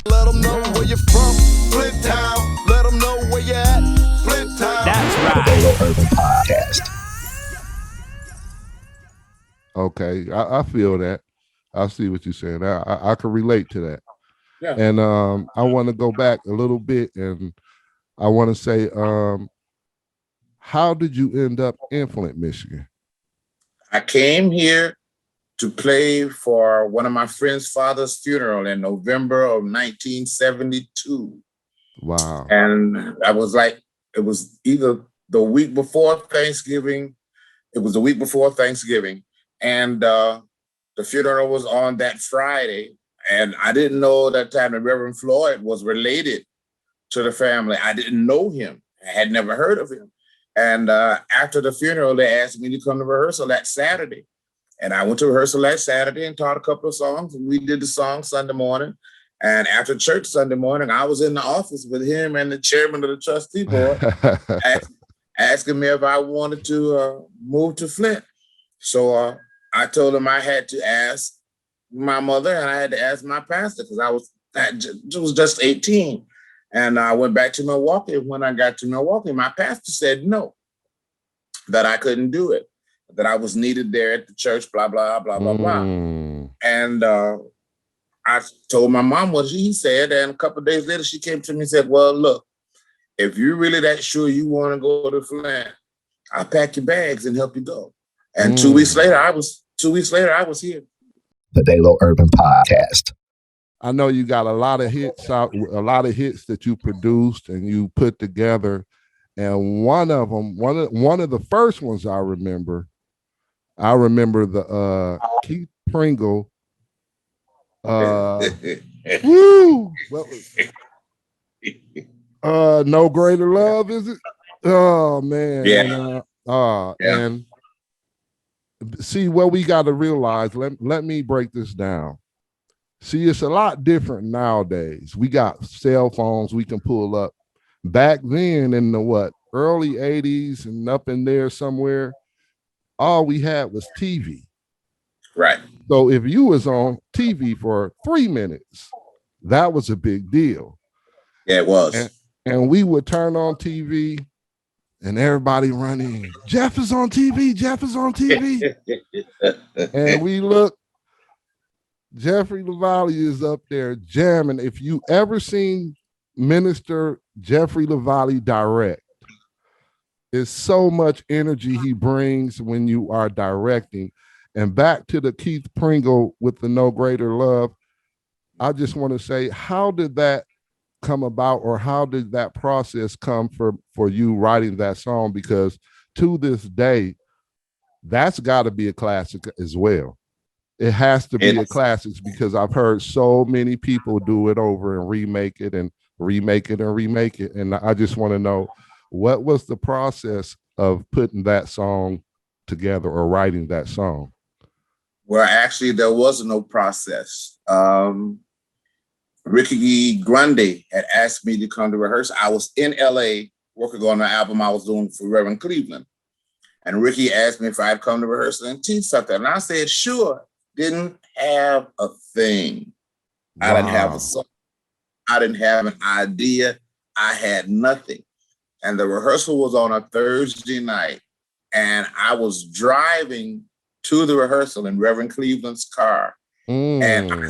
Let them know where you're from, Flint Town. Let them know where you're at, Flint Town. That's right. The DALO Urban Podcast. Okay, I feel that. I see what you're saying. I can relate to that. Yeah. And I want to go back a little bit, and I want to say, how did you end up in Flint, Michigan? I came here to play for one of my friend's father's funeral in November of 1972. Wow. And I was like, it was either the week before Thanksgiving. It was the week before Thanksgiving. And the funeral was on that Friday. And I didn't know that time that Reverend Floyd was related to the family. I didn't know him. I had never heard of him. And after the funeral, they asked me to come to rehearsal that Saturday. And I went to rehearsal that Saturday and taught a couple of songs. And we did the song Sunday morning. And after church Sunday morning, I was in the office with him and the chairman of the trustee board asking me if I wanted to move to Flint. So I told him I had to ask my mother and I had to ask my pastor because I was just 18. And I went back to Milwaukee. When I got to Milwaukee, my pastor said no, that I couldn't do it, that I was needed there at the church, blah, blah, blah, blah, blah. And I told my mom what he said. And a couple of days later, she came to me and said, well, look, if you're really that sure you want to go to Flint, I'll pack your bags and help you go. And 2 weeks later, I was here. The DALO Urban Podcast. I know you got a lot of hits out, a lot of hits that you produced and you put together. And one of them, one of the first ones I remember the Keith Pringle. Woo! No Greater Love, is it? Oh man. Yeah. And see what we got to realize. Let me break this down. See, it's a lot different nowadays. We got cell phones we can pull up. Back then in the early 80s and up in there somewhere, all we had was TV. Right. So if you was on TV for 3 minutes, that was a big deal. Yeah, it was. And we would turn on TV and everybody running, Jeff is on TV, Jeff is on TV. And we look, Jeffrey LaVallee is up there jamming. If you ever seen Minister Jeffrey LaVallee direct, it's so much energy he brings when you are directing. And back to the Keith Pringle with the No Greater Love, I just want to say, how did that come about, or how did that process come for you writing that song? Because to this day, that's got to be a classic as well. It has to be a classic because I've heard so many people do it over and remake it and remake it and remake it. And I just want to know, what was the process of putting that song together or writing that song? Well, actually, there was no process. Ricky Grundy had asked me to come to rehearse. I was in LA working on the album I was doing for Reverend Cleveland. And Ricky asked me if I'd come to rehearsal and teach something. And I said, sure. Didn't have a thing. Wow. I didn't have a song. I didn't have an idea. I had nothing. And the rehearsal was on a Thursday night. And I was driving to the rehearsal in Reverend Cleveland's car. And I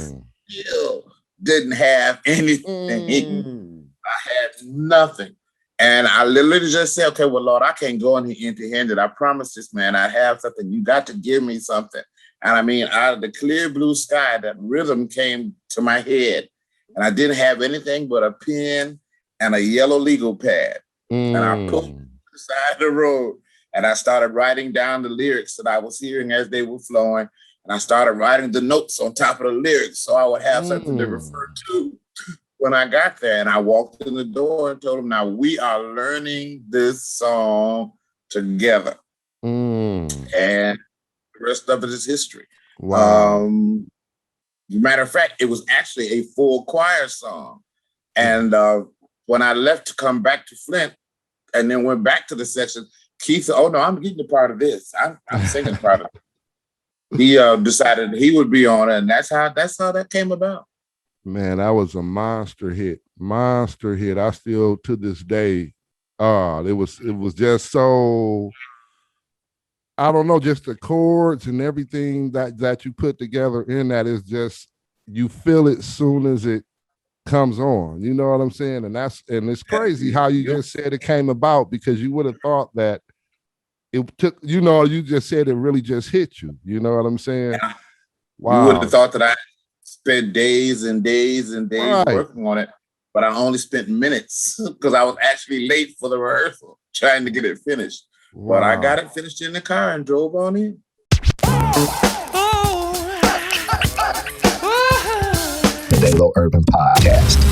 still didn't have anything. I had nothing. And I literally just said, okay, well, Lord, I can't go in here empty-handed. I promised this man I'd have something. You got to give me something. And I mean, out of the clear blue sky, that rhythm came to my head. And I didn't have anything but a pen and a yellow legal pad. And I pulled to the side of the road and I started writing down the lyrics that I was hearing as they were flowing. And I started writing the notes on top of the lyrics so I would have something to refer to when I got there. And I walked in the door and told them, now we are learning this song together. And the rest of it is history. Wow. Matter of fact, it was actually a full choir song. And when I left to come back to Flint and then went back to the section, Keith said, oh no, I'm getting a part of this. I'm singing part of it. He decided he would be on it, and that's how that came about. Man, that was a monster hit. Monster hit. I still to this day, it was just so, I don't know, just the chords and everything that you put together in that is just, you feel it soon as it comes on. You know what I'm saying? And it's crazy how you just said it came about, because you would have thought that it took, you know, you just said it really just hit you. You know what I'm saying? Yeah. Wow. You would have thought that I spent days and days and days Right. working on it, but I only spent minutes because I was actually late for the rehearsal trying to get it finished. Wow. But I got it finished in the car and drove on in. The DALO Urban Podcast.